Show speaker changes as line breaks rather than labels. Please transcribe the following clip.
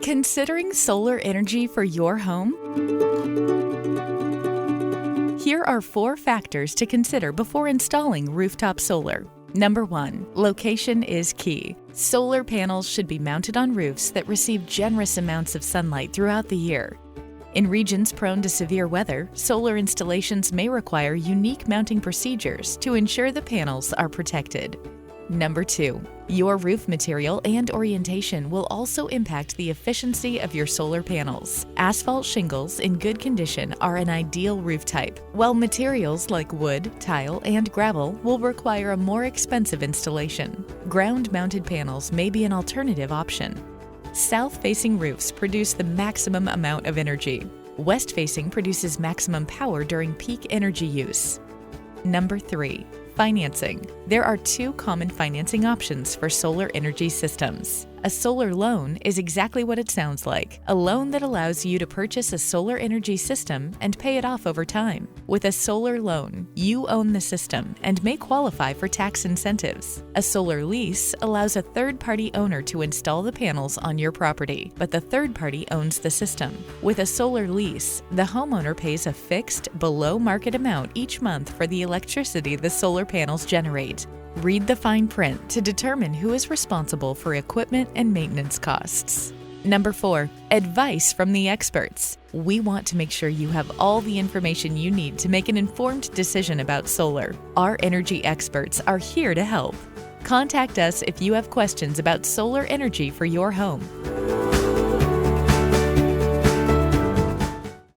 Considering solar energy for your home? Here are 4 factors to consider before installing rooftop solar. Number 1, location is key. Solar panels should be mounted on roofs that receive generous amounts of sunlight throughout the year. In regions prone to severe weather, solar installations may require unique mounting procedures to ensure the panels are protected. Number 2, your roof material and orientation will also impact the efficiency of your solar panels. Asphalt shingles in good condition are an ideal roof type, while materials like wood, tile, and gravel will require a more expensive installation. Ground-mounted panels may be an alternative option. South-facing roofs produce the maximum amount of energy. West-facing produces maximum power during peak energy use. Number 3, financing. There are 2 common financing options for solar energy systems. A solar loan is exactly what it sounds like, a loan that allows you to purchase a solar energy system and pay it off over time. With a solar loan, you own the system and may qualify for tax incentives. A solar lease allows a third-party owner to install the panels on your property, but the third party owns the system. With a solar lease, the homeowner pays a fixed, below-market amount each month for the electricity the solar panels generate. Read the fine print to determine who is responsible for equipment and maintenance costs. Number 4, advice from the experts. We want to make sure you have all the information you need to make an informed decision about solar. Our energy experts are here to help. Contact us if you have questions about solar energy for your home.